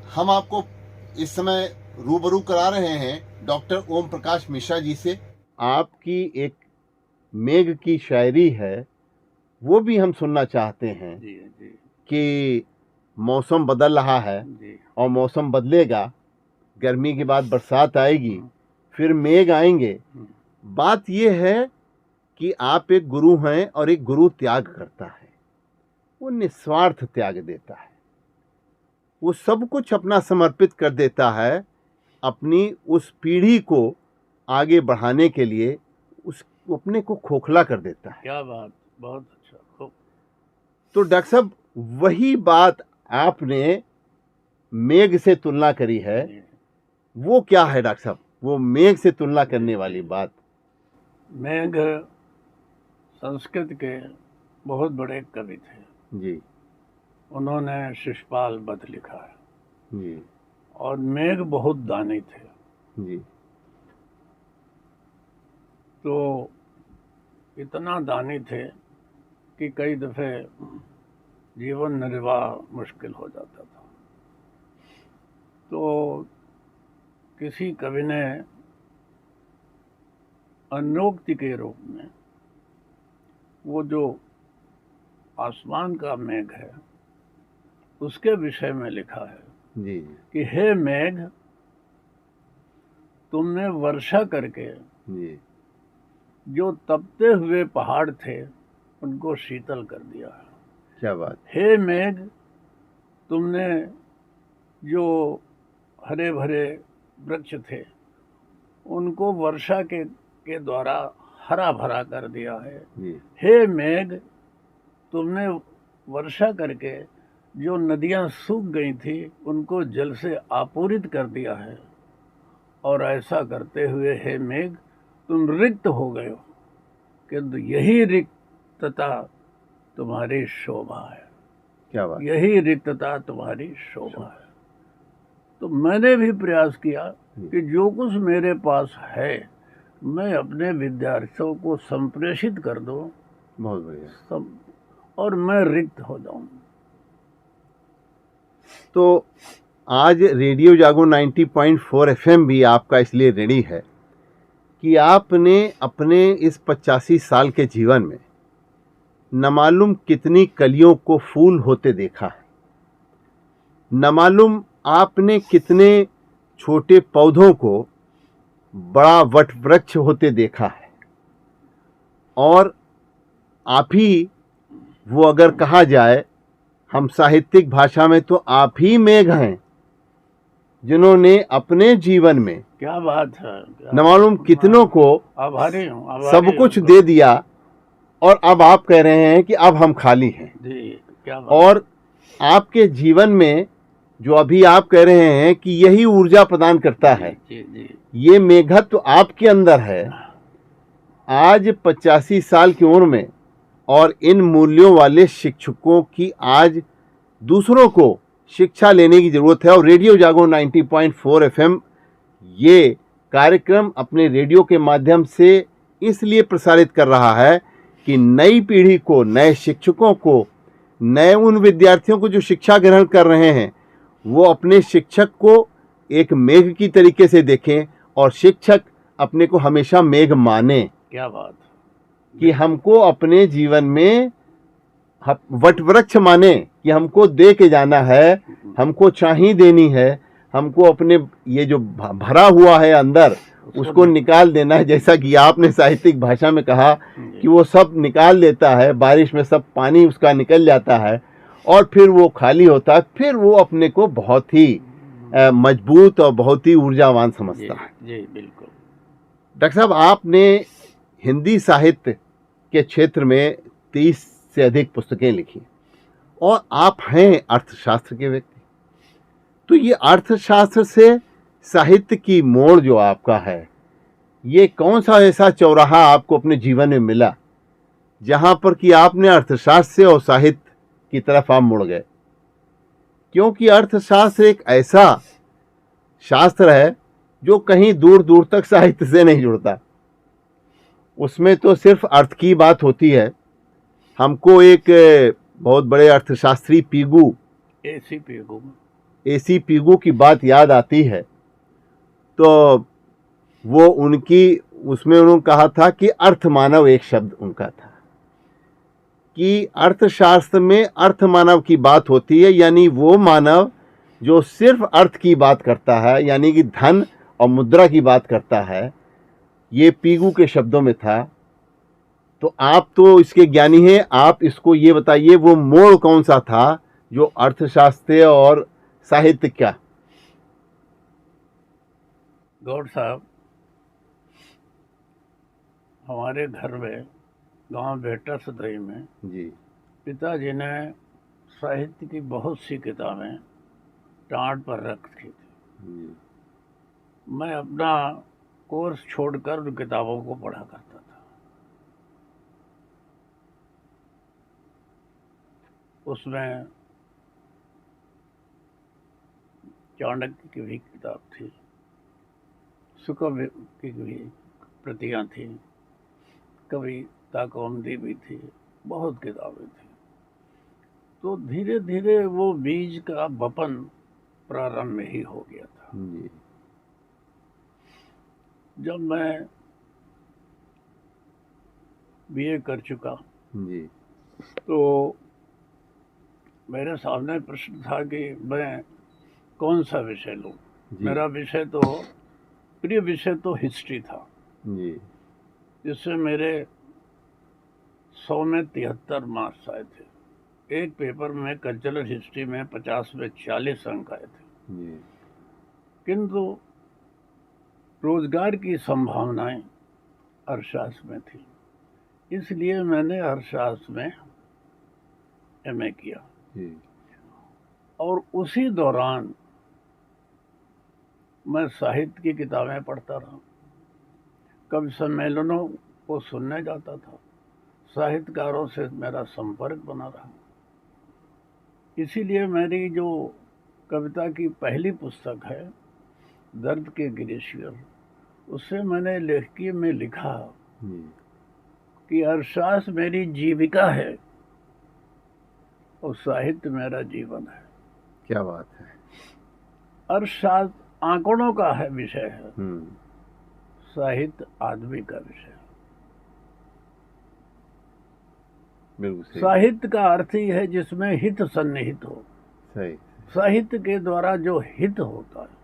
हम आपको इस समय रूबरू करा रहे हैं डॉक्टर ओम प्रकाश मिश्रा जी से। आपकी एक मेघ की शायरी है, वो भी हम सुनना चाहते हैं जी जी कि मौसम बदल रहा है जी। और मौसम बदलेगा, गर्मी के बाद बरसात आएगी, फिर मेघ आएंगे। बात यह है कि आप एक गुरु हैं और एक गुरु त्याग करता है, वो निस्वार्थ त्याग देता है, वो सब कुछ अपना समर्पित कर देता है अपनी उस पीढ़ी को आगे बढ़ाने के लिए, उस अपने को खोखला कर देता है। क्या बात, बहुत अच्छा, खूब। तो डॉक्टर साहब, वही बात आपने मेघ से तुलना करी है, वो क्या है डॉक्टर साहब, वो मेघ से तुलना करने वाली बात? मेघ संस्कृत के बहुत बड़े कवि थे जी उन्होंने शिशुपाल वध लिखा है जी और मेघ बहुत दानी थे। जी। तो इतना दानी थे कि कई दफ़े जीवन निर्वाह मुश्किल हो जाता था। तो किसी कवि ने अन्योक्ति के रूप में वो जो आसमान का मेघ है उसके विषय में लिखा है जी कि हे मेघ, तुमने वर्षा करके जी जो तपते हुए पहाड़ थे उनको शीतल कर दिया है। क्या बात। हे मेघ, तुमने जो हरे भरे वृक्ष थे उनको वर्षा के द्वारा हरा भरा कर दिया है। जी हे मेघ, तुमने वर्षा करके जो नदियां सूख गई थी उनको जल से आपूरित कर दिया है, और ऐसा करते हुए हे मेघ तुम रिक्त हो गए हो, किंतु यही रिक्तता तुम्हारी शोभा है। क्या बात। यही रिक्तता तुम्हारी शोभा है। तो मैंने भी प्रयास किया कि जो कुछ मेरे पास है मैं अपने विद्यार्थियों को संप्रेषित कर दूं, बहुत बढ़िया। और मैं रिक्त हो जाऊं। तो आज रेडियो जागो 90.4 FM भी आपका इसलिए रेडी है कि आपने अपने इस 85 साल के जीवन में न मालूम कितनी कलियों को फूल होते देखा है, न मालूम आपने कितने छोटे पौधों को बड़ा वट वृक्ष होते देखा है, और आप ही वो, अगर कहा जाए हम साहित्यिक भाषा में, तो आप ही मेघ हैं जिन्होंने अपने जीवन में क्या बात है, न मालूम कितनों को आभारी हूं, सब कुछ दे दिया, और अब आप कह रहे हैं कि अब हम खाली हैं। जी, क्या बात। और आपके जीवन में जो अभी आप कह रहे हैं कि यही ऊर्जा प्रदान करता है, जी, जी। ये मेघत्व आपके अंदर है। आज 85 साल की उम्र में, और इन मूल्यों वाले शिक्षकों की आज दूसरों को शिक्षा लेने की जरूरत है। और रेडियो जागो 90.4 FM ये कार्यक्रम अपने रेडियो के माध्यम से इसलिए प्रसारित कर रहा है कि नई पीढ़ी को, नए शिक्षकों को, नए उन विद्यार्थियों को जो शिक्षा ग्रहण कर रहे हैं, वो अपने शिक्षक को एक मेघ की तरीके से देखें, और शिक्षक अपने को हमेशा मेघ माने। क्या बात कि हमको अपने जीवन में वटवृक्ष माने, कि हमको दे के जाना है, हमको छाही देनी है, हमको अपने ये जो भरा हुआ है अंदर उसको निकाल देना है। जैसा कि आपने साहित्यिक भाषा में कहा कि वो सब निकाल देता है, बारिश में सब पानी उसका निकल जाता है और फिर वो खाली होता है, फिर वो अपने को बहुत ही मजबूत और बहुत ही ऊर्जावान समझता है। जी बिल्कुल। डॉक्टर साहब, आपने हिंदी साहित्य के क्षेत्र में 30 से अधिक पुस्तकें लिखी, और आप हैं अर्थशास्त्र के व्यक्ति। तो ये अर्थशास्त्र से साहित्य की मोड़ जो आपका है, ये कौन सा ऐसा चौराहा आपको अपने जीवन में मिला जहां पर कि आपने अर्थशास्त्र से और साहित्य की तरफ आप मुड़ गए? क्योंकि अर्थशास्त्र एक ऐसा शास्त्र है जो कहीं दूर दूर तक साहित्य से नहीं जुड़ता। उसमें तो सिर्फ अर्थ की बात होती है। हमको एक बहुत बड़े अर्थशास्त्री पीगू एसी पीगू की बात याद आती है तो वो उनकी उसमें उन्होंने कहा था कि अर्थ मानव एक शब्द उनका था कि अर्थशास्त्र में अर्थ मानव की बात होती है, यानी वो मानव जो सिर्फ अर्थ की बात करता है, यानी कि धन और मुद्रा की बात करता है। ये पीगू के शब्दों में था। तो आप तो इसके ज्ञानी हैं, आप इसको ये बताइए वो मोड़ कौन सा था जो अर्थशास्त्र और साहित्य का? गौड़ साहब, हमारे घर में गांव बेटा सतई में जी पिताजी ने साहित्य की बहुत सी किताबें टाट पर रखी थी। जी मैं अपना कोर्स छोड़कर उन किताबों को पढ़ा करता था। उसमें चाणक्य की भी किताब थी, सुकव की भी प्रतियां थी, कविता कौमुदी भी थी, बहुत किताबें थी। तो धीरे धीरे वो बीज का बपन प्रारंभ में ही हो गया था। जी जब मैं बीए कर चुका जी तो मेरे सामने प्रश्न था कि मैं कौन सा विषय लूं। मेरा विषय तो प्रिय विषय तो हिस्ट्री था, जी जिससे मेरे 100 में 73 मार्क्स आए थे। एक पेपर में कल्चरल हिस्ट्री में 50 में 40 अंक आए थे। जी किंतु रोजगार की संभावनाएं अर्थशास्त्र में थी, इसलिए मैंने अर्थशास्त्र में एमए किया। जी और उसी दौरान मैं साहित्य की किताबें पढ़ता रहा, कवि सम्मेलनों को सुनने जाता था, साहित्यकारों से मेरा संपर्क बना रहा। इसीलिए मेरी जो कविता की पहली पुस्तक है दर्द के ग्लेशियर, उससे मैंने लेखकी में लिखा जी कि अर्थशास्त्र मेरी जीविका है और साहित्य मेरा जीवन है। क्या बात है। अर्थशास्त्र आंकड़ों का है विषय है, हम्म, साहित्य आदमी का विषय है। बिल्कुल सही। साहित्य का अर्थ ही है जिसमें हित सन्निहित हो। सही। साहित्य के द्वारा जो हित होता है,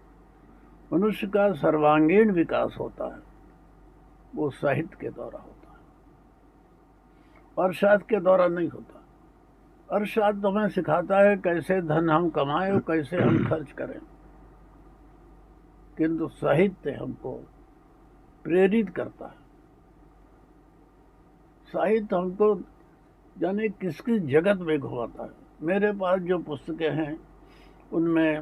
मनुष्य का सर्वांगीण विकास होता है, वो साहित्य के द्वारा होता है, अर्थशास्त्र के द्वारा नहीं होता। अर्थशास्त्र हमें सिखाता है कैसे धन हम कमाएं और कैसे हम खर्च करें, किंतु साहित्य हमको प्रेरित करता है। साहित्य हमको जाने किस किस जगत में घुमाता है। मेरे पास जो पुस्तकें हैं उनमें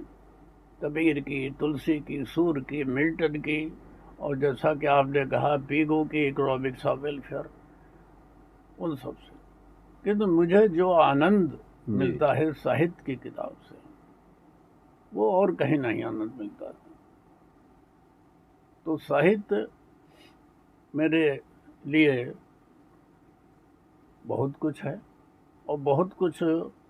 कबीर की, तुलसी की, सूर की, मिल्टन की, और जैसा कि आपने कहा पीगू की इकोनॉमिक्स ऑफ वेलफेयर, उन सब से। किंतु मुझे जो आनंद मिलता है साहित्य की किताब से, वो और कहीं नहीं आनंद मिलता है। तो साहित्य मेरे लिए बहुत कुछ है, और बहुत कुछ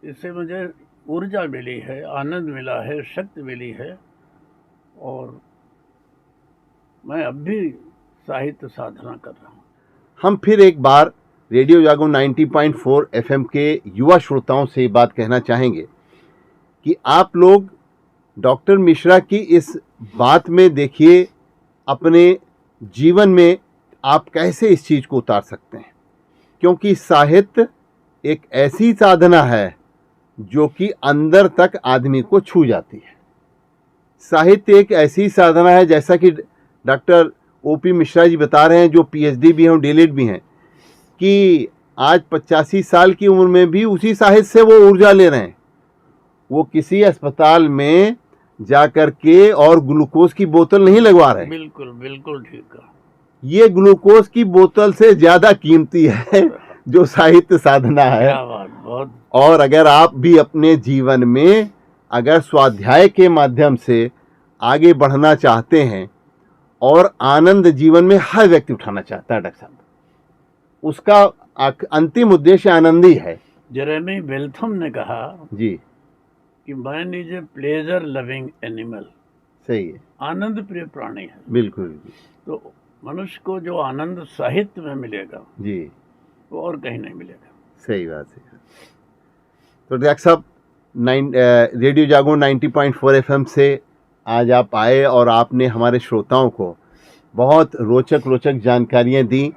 इससे मुझे ऊर्जा मिली है, आनंद मिला है, शक्ति मिली है। और मैं अब भी साहित्य साधना कर रहा हूँ। हम फिर एक बार रेडियो जागरण 90.4 एफएम के युवा श्रोताओं से बात कहना चाहेंगे कि आप लोग डॉक्टर मिश्रा की इस बात में देखिए, अपने जीवन में आप कैसे इस चीज़ को उतार सकते हैं, क्योंकि साहित्य एक ऐसी साधना है जो कि अंदर तक आदमी को छू जाती है। साहित्य एक ऐसी साधना है, जैसा कि डॉक्टर ओपी मिश्रा जी बता रहे हैं, जो पीएचडी भी हैं और डीलिट भी हैं, कि आज 85 साल की उम्र में भी उसी साहित्य से वो ऊर्जा ले रहे हैं। वो किसी अस्पताल में जाकर के और ग्लूकोज की बोतल नहीं लगवा रहे। बिल्कुल बिल्कुल ठीक है। ये ग्लूकोज की बोतल से ज़्यादा कीमती है जो साहित्य साधना है। क्या बात, बहुत। और अगर आप भी अपने जीवन में अगर स्वाध्याय के माध्यम से आगे बढ़ना चाहते हैं, और आनंद जीवन में हर व्यक्ति उठाना चाहता है डॉक्टर साहब, उसका अंतिम उद्देश्य आनंद ही है। जेरेमी बेंथम ने कहा जी कि कि man is a pleasure loving animal, सही है, आनंद प्रिय प्राणी है। बिल्कुल बिल्कुल। तो मनुष्य को जो आनंद साहित्य में मिलेगा जी, वो और कहीं नहीं मिलेगा। सही बात है। तो डॉक्टर साहब, रेडियो जागो 90.4 FM से आज आप आए और आपने हमारे श्रोताओं को बहुत रोचक रोचक जानकारियाँ दी,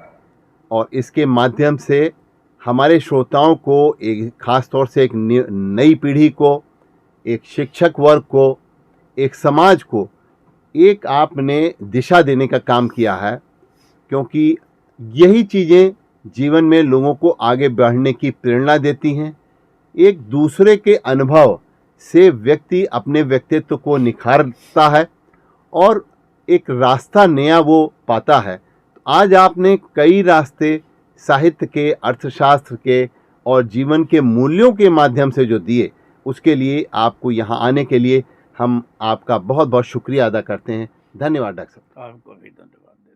और इसके माध्यम से हमारे श्रोताओं को, एक ख़ास तौर से एक नई पीढ़ी को, एक शिक्षक वर्ग को, एक समाज को एक आपने दिशा देने का काम किया है, क्योंकि यही चीज़ें जीवन में लोगों को आगे बढ़ने की प्रेरणा देती हैं। एक दूसरे के अनुभव से व्यक्ति अपने व्यक्तित्व को निखारता है और एक रास्ता नया वो पाता है। तो आज आपने कई रास्ते साहित्य के, अर्थशास्त्र के और जीवन के मूल्यों के माध्यम से जो दिए, उसके लिए आपको यहाँ आने के लिए हम आपका बहुत बहुत शुक्रिया अदा करते हैं। धन्यवाद डॉक्टर साहब। आपको भी धन्यवाद।